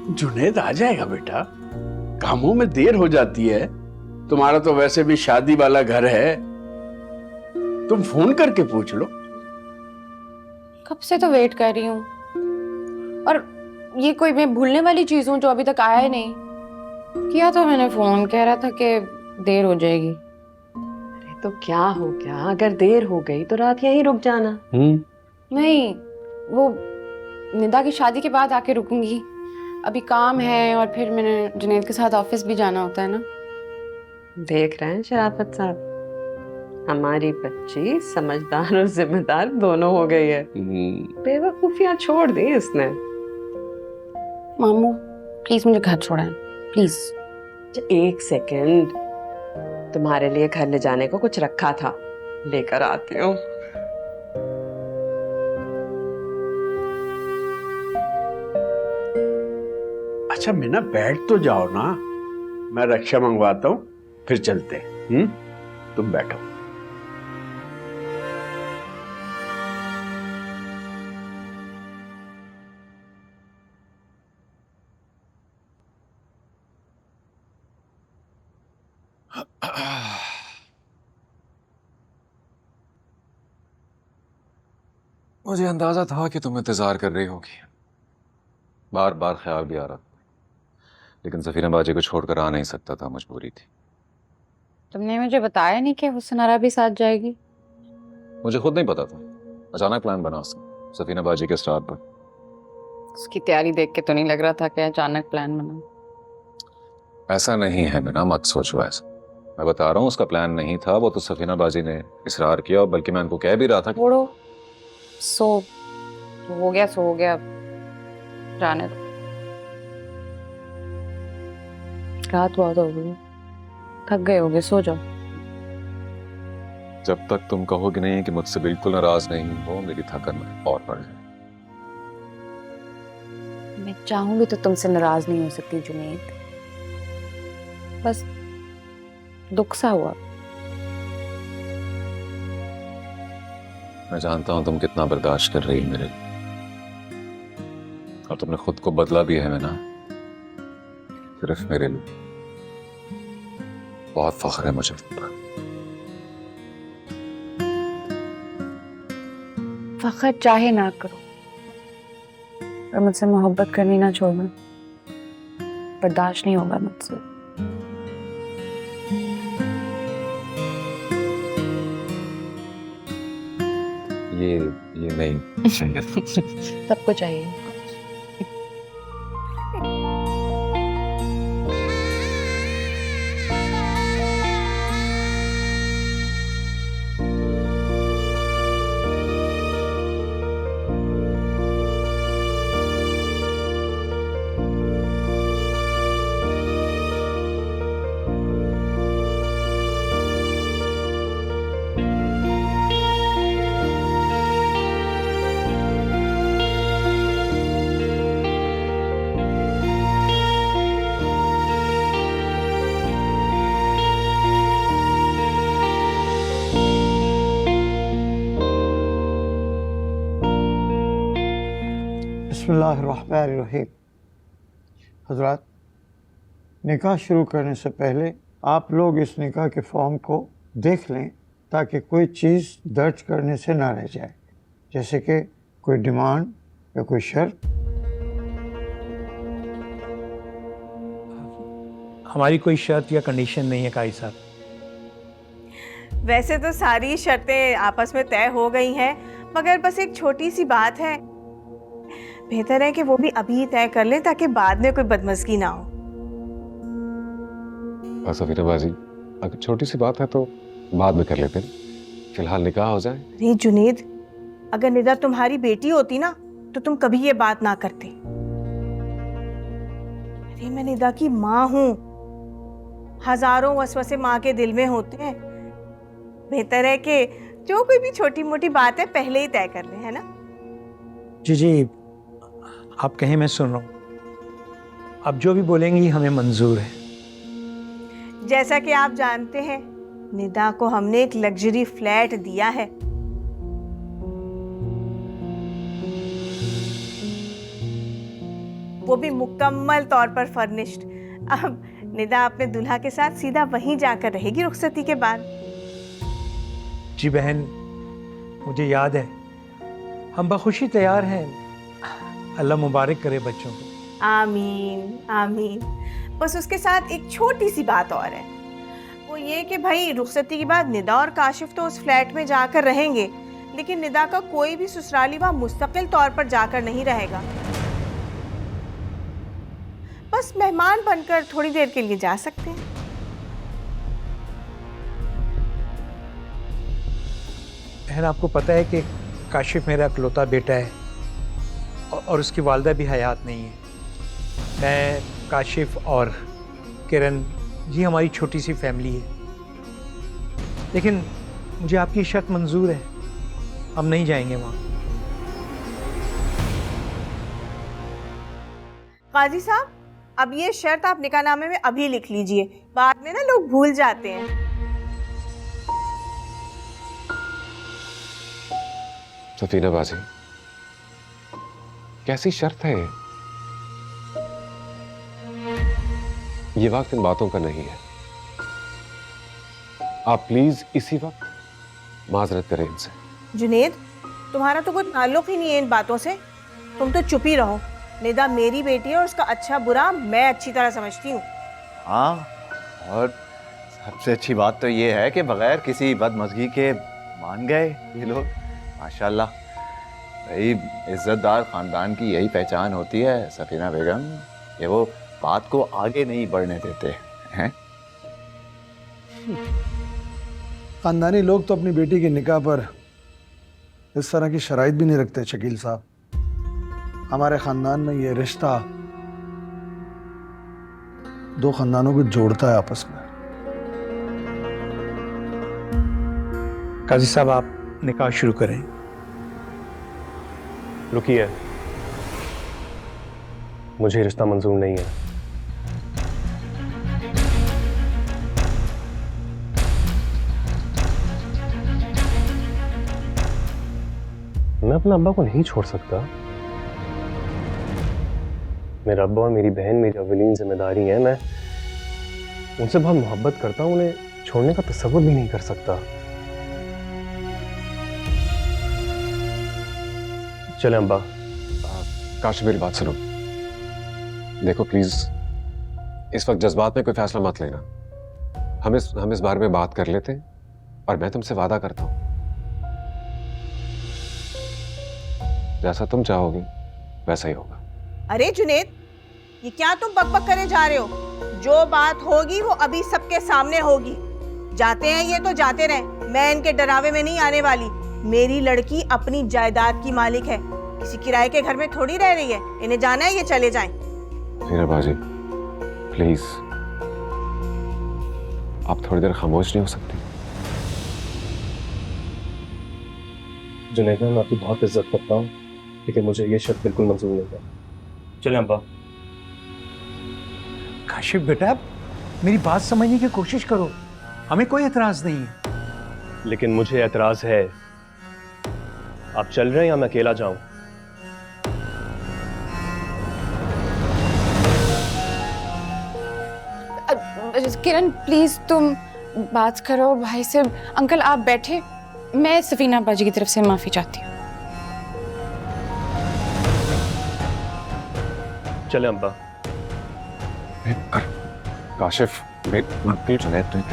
जुनैद आ जाएगा बेटा, कामों में देर हो जाती है। तुम्हारा तो वैसे भी शादी वाला घर है, तुम फोन करके पूछ लो। कब से तो वेट कर रही हूँ, और ये कोई मैं भूलने वाली चीज हूँ जो अभी तक आया ही नहीं। किया था मैंने फोन, कह रहा था कि देर हो जाएगी। अरे तो क्या हो गया, अगर देर हो गई तो रात यहीं रुक जाना। नहीं, वो निदा की शादी के बाद आके रुकूंगी। अभी काम है और फिर मैंने जुनैद के साथ ऑफिस भी जाना होता है ना। देख रहे हैं शराफत साहब, हमारी बच्ची समझदार और जिम्मेदार दोनों हो गई है। बेवकूफियां छोड़ दी इसने। मामू प्लीज मुझे घर छोड़ाएं, प्लीज। एक सेकंड, तुम्हारे लिए घर ले जाने को कुछ रखा था, लेकर आती हूँ। अच्छा मीना, बैठ तो जाओ ना, मैं रक्षा मंगवाता हूँ, फिर चलते हैं। तुम बैठो। मुझे अंदाजा था कि तुम इंतजार कर रही होगी। बार बार ख्याल भी आ रहा था, लेकिन सफीना बाजी को छोड़कर आ नहीं सकता था, मजबूरी थी। तुमने मुझे बताया नहीं कि हुस्न आरा भी साथ जाएगी? मुझे खुद नहीं पता था, अचानक प्लान बना उसका सफीना बाजी के स्टार पर। उसकी तैयारी देख के तो नहीं लग रहा था कि अचानक प्लान बना। ऐसा नहीं है मीना, मत सोचो ऐसा। मैं बता रहा हूँ उसका प्लान नहीं था, वो तो सफीना बाजी ने इसरार किया, और बल्कि मैं उनको कह भी रहा था। छोड़ो, सो हो गया, सो हो गया, जाने दो। रात बहुत हो गई, थक गए होगे, सो जाओ। जब तक तुम कहोगे नहीं कि मुझसे बिल्कुल नाराज नहीं हो, मेरी थकन में और बढ़ जाए। मैं चाहूंगी तो तुमसे नाराज नहीं हो सकती जुनैद, बस दुख सा हुआ। मैं जानता हूं तुम कितना बर्दाश्त कर रही हो मेरे लिए, और तुमने खुद को बदला भी है ना, सिर्फ मेरे लिए। बहुत फख्र है मुझे तुम पर। फख्र चाहे ना करो, पर मुझसे मोहब्बत करनी ना छोड़ना, बर्दाश्त नहीं होगा मुझसे। ये नहीं सबको चाहिए। बिस्मिल्लाहिर्रहमानिर्रहीम। हज़रात, निकाह शुरू करने से पहले आप लोग इस निकाह के फॉर्म को देख लें, ताकि कोई चीज़ दर्ज करने से ना रह जाए, जैसे कि कोई डिमांड या कोई शर्त। हमारी कोई शर्त या कंडीशन नहीं है काई साहब। वैसे तो सारी शर्तें आपस में तय हो गई हैं, मगर बस एक छोटी सी बात है, बेहतर है कि वो भी अभी तय कर लें ताकि बाद में कोई बदमज़गी ना हो। सफीना बाजी, अगर छोटी सी बात है तो बाद में कर लेते हैं, फिलहाल निकाह हो जाए। अरे जुनैद, अगर निदा तुम्हारी बेटी होती ना तो तुम कभी ये बात ना करते। अरे मैं निदा की माँ हूँ, हजारों वसवसे माँ के दिल में होते हैं। बेहतर है कि जो कोई भी छोटी मोटी बात है पहले ही तय कर ले, है ना? जी, आप कहें मैं सुन रहा हूँ। आप जो भी बोलेंगी हमें मंजूर है। जैसा कि आप जानते हैं, निदा को हमने एक लग्जरी फ्लैट दिया है। वो भी मुकम्मल तौर पर फर्निश्ड। अब निदा अपने दूल्हा के साथ सीधा वहीं जाकर रहेगी रुखसती के बाद। जी बहन, मुझे याद है, हम बखुशी तैयार हैं। अल्लाह मुबारक करे बच्चों को। आमीन आमीन। बस उसके साथ एक छोटी सी बात और है, वो ये कि भाई रुखसती के बाद निदा और काशिफ तो उस फ्लैट में जाकर रहेंगे, लेकिन निदा का कोई भी ससुराली वहाँ मुस्तकिल तौर पर जाकर नहीं रहेगा। बस मेहमान बनकर थोड़ी देर के लिए जा सकते हैं। बहन, आपको पता है कि काशिफ मेरा इकलौता बेटा है और उसकी वालदा भी हयात नहीं है। मैं, काशिफ और किरण जी हमारी छोटी सी फैमिली है, लेकिन मुझे आपकी शर्त मंजूर है, हम नहीं जाएंगे वहाँ। काजी साहब, अब ये शर्त आप निकाहनामे में अभी लिख लीजिए, बाद में ना लोग भूल जाते हैं। सफीना बाजी, कैसी शर्त है ये वक्त इन बातों का नहीं है। आप प्लीज इसी वक्त माजरत करें इनसे। जुनेद, तुम्हारा तो कोई ताल्लुक ही नहीं है इन बातों से, तुम तो चुप ही रहो। निदा मेरी बेटी है और उसका अच्छा बुरा मैं अच्छी तरह समझती हूँ। हाँ, और सबसे अच्छी बात तो ये है कि बगैर किसी बदमज़गी के मान गए ये लोग। माशाल्लाह, भाई इज्जतदार ख़ानदान की यही पहचान होती है सफीना बेगम, कि वो बात को आगे नहीं बढ़ने देते हैं। ख़ानदानी लोग तो अपनी बेटी के निकाह पर इस तरह की शराइत भी नहीं रखते शकील साहब। हमारे ख़ानदान में ये रिश्ता दो ख़ानदानों को जोड़ता है आपस में। काजी साहब, आप निकाह शुरू करें। रुकिए, मुझे रिश्ता मंजूर नहीं है। मैं अपने अब्बा को नहीं छोड़ सकता। मेरा अब्बा और मेरी बहन मेरी अवलीन जिम्मेदारी है। मैं उनसे बहुत मोहब्बत करता हूँ, उन्हें छोड़ने का तसव्वुर भी नहीं कर सकता। चले अब्बा। काश मेरी बात सुनो। देखो प्लीज, इस वक्त जज्बात में कोई फैसला मत लेना। हम इस बारे में बात कर लेते हैं, और मैं तुमसे वादा करता हूं जैसा तुम चाहोगे वैसा ही होगा। अरे जुनेद, ये क्या तुम बकबक करे जा रहे हो? जो बात होगी वो अभी सबके सामने होगी। जाते हैं ये तो जाते रहे, मैं इनके डरावे में नहीं आने वाली। मेरी लड़की अपनी जायदाद की मालिक है, किसी किराए के घर में थोड़ी रह रही है। इन्हें जाना है, ये चले जाएं। मीरा बाजी प्लीज, आप थोड़ी देर खामोश नहीं हो सकती? जुनैद, मैं आपकी बहुत इज्जत करता हूँ, लेकिन मुझे ये शर्त बिल्कुल मंजूर नहीं है। चलें अब्बा। काशिफ बेटा, मेरी बात समझने की कोशिश करो, हमें कोई एतराज नहीं है। लेकिन मुझे एतराज है। आप चल रहे हैं या मैं अकेला जाऊं? किरण प्लीज तुम बात करो भाई से। अंकल आप बैठे, मैं सफीना बाजी की तरफ से माफी चाहती हूँ। चले अब्बा। काशिफ, जुनैद,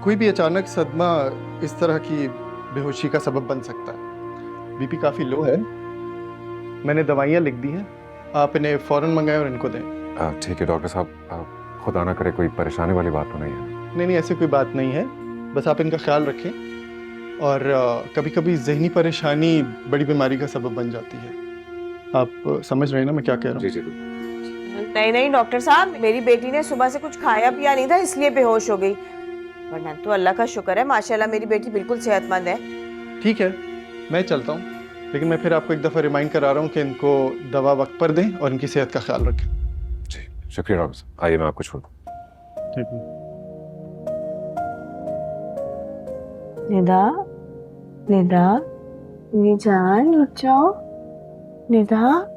कोई भी अचानक सदमा इस तरह की बेहोशी का सबब बन सकता है। बीपी काफ़ी लो है, मैंने दवाइयाँ लिख दी हैं, आप इन्हें फ़ौरन मंगाएं और इनको दें। ठीक है डॉक्टर साहब, खुदा ना करे कोई परेशानी वाली बात तो नहीं है? नहीं, ऐसी कोई बात नहीं है, बस आप इनका ख्याल रखें। और कभी कभी जहनी परेशानी बड़ी बीमारी का सबब बन जाती है। आप समझ रहे हैं ना मैं क्या कह रहा हूँ? जी जी। नहीं नहीं डॉक्टर साहब, मेरी बेटी ने सुबह से कुछ खाया पिया नहीं था, इसलिए बेहोश हो गई, वरना तो अल्लाह का शुक्र है माशाल्लाह मेरी बेटी बिल्कुल सेहतमंद है। ठीक है, मैं चलता हूँ, लेकिन मैं फिर आपको एक दफ़ा रिमाइंड करा रहा हूँ कि इनको दवा वक्त पर दें और इनकी सेहत का ख्याल रखें। जी शुक्रिया डॉक्टर साहब, आइए मैं आपको छोड़ दूँ। ठीक है। निदा, निदा, ये जान उठ जाओ, निदा।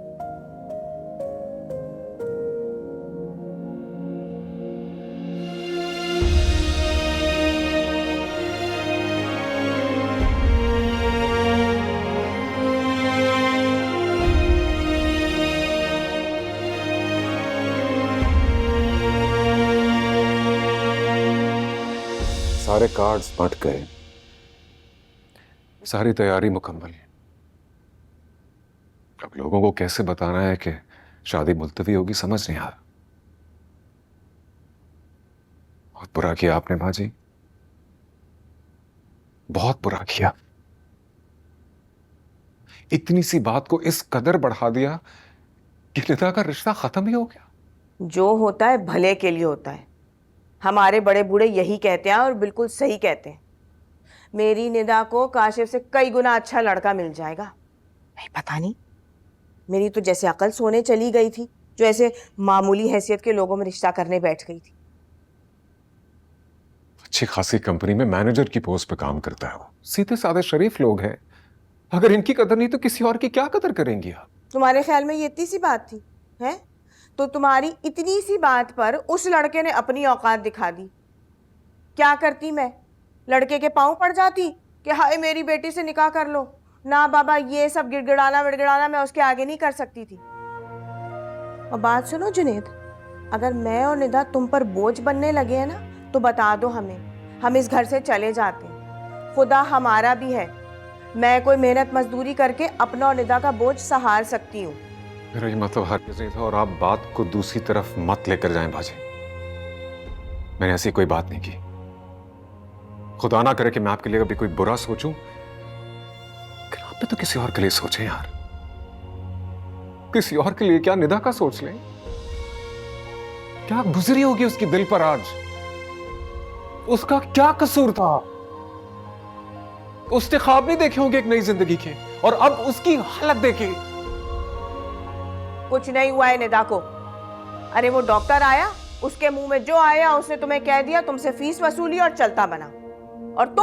सारे कार्ड्स बंट गए, सारी तैयारी मुकम्मल। अब लोगों को कैसे बताना है कि शादी मुलतवी होगी, समझ नहीं आ रहा। बहुत बुरा किया आपने भाजी, बहुत बुरा किया। इतनी सी बात को इस कदर बढ़ा दिया कि निदा का रिश्ता खत्म ही हो गया। जो होता है भले के लिए होता है, हमारे बड़े बूढ़े यही कहते हैं और बिल्कुल सही कहते हैं। मेरी निदा को काशिफ से कई गुना अच्छा लड़का मिल जाएगा। नहीं पता नहीं, मेरी तो जैसे अकल सोने चली गई थी, जो ऐसे मामूली हैसियत के लोगों में रिश्ता करने बैठ गई थी। अच्छी खासी कंपनी में मैनेजर की पोस्ट पे काम करता है वो, सीधे साधे शरीफ लोग हैं। अगर इनकी कदर नहीं तो किसी और की क्या कदर करेंगी आप? तुम्हारे ख्याल में ये इतनी सी बात थी हैं? तो तुम्हारी इतनी सी बात पर उस लड़के ने अपनी औकात दिखा दी। क्या करती मैं? लड़के के पांव पड़ जाती कि हाय मेरी बेटी से निकाह कर लो? ना बाबा, ये सब गिड़गिड़ाना विड़गिड़ाना मैं उसके आगे नहीं कर सकती थी। और बात सुनो जुनेद, अगर मैं और निदा तुम पर बोझ बनने लगे हैं ना, तो बता दो हमें, हम इस घर से चले जाते हैं। खुदा हमारा भी है, मैं कोई मेहनत मजदूरी करके अपना और निदा का बोझ सहार सकती हूँ। मेरा ये मतलब हरगिज़ नहीं था, और आप बात को दूसरी तरफ मत लेकर जाएं भाजी। मैंने ऐसी कोई बात नहीं की। खुदा ना करे कि मैं आपके लिए कभी कोई बुरा सोचूं, लेकिन आप भी तो किसी और के लिए सोचें यार। किसी और के लिए क्या, निदा का सोच लें। क्या गुजरी होगी उसकी दिल पर आज? उसका क्या कसूर था? उसने ख्वाब नहीं देखे होंगे एक नई जिंदगी के, और अब उसकी हालत देखे। कुछ नहीं हुआ है निदा को। अरे वो डॉक्टर आया, उसके मुंह में जो आया उसने तुम्हें कह दिया, तुमसे फीस वसूली और चलता बना। और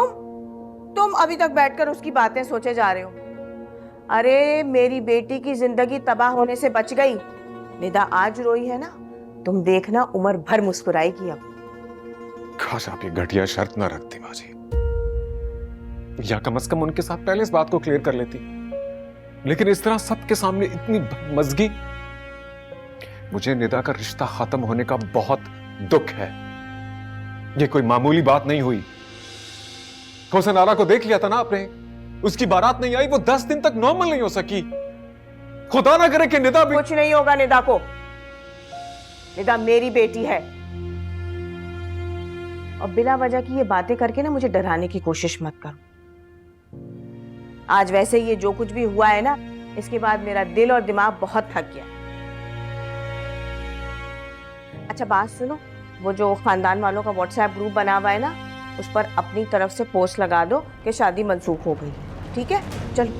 तुम अभी तक बैठकर उसकी बातें सोचे जा रहे हो। अरे मेरी बेटी की जिंदगी तबाह होने से बच गई। निदा आज रोई है ना, तुम देखना उम्र भर मुस्कुराएगी अब। काश आप ये घटिया शर्त ना रखती बाजी, या कम से कम उनके साथ पहले इस बात को क्लियर कर लेती। लेकिन इस तरह सबके सामने इतनी बदमज़गी। मुझे निदा का रिश्ता खत्म होने का बहुत दुख है। ये कोई मामूली बात नहीं हुई। हुसैन आरा को देख लिया था ना आपने, उसकी बारात नहीं आई, वो 10 दिन तक नॉर्मल नहीं हो सकी। खुदा ना करे कि निदा भी। कुछ नहीं होगा निदा को, निदा मेरी बेटी है। और बिना वजह की ये बातें करके ना मुझे डराने की कोशिश मत करो। आज वैसे ये जो कुछ भी हुआ है ना, इसके बाद मेरा दिल और दिमाग बहुत थक गया। अच्छा बात सुनो, वो जो खानदान वालों का व्हाट्सएप ग्रुप बना हुआ है ना, उस पर अपनी तरफ से पोस्ट लगा दो कि शादी मंसूख हो गई। ठीक है, चलो।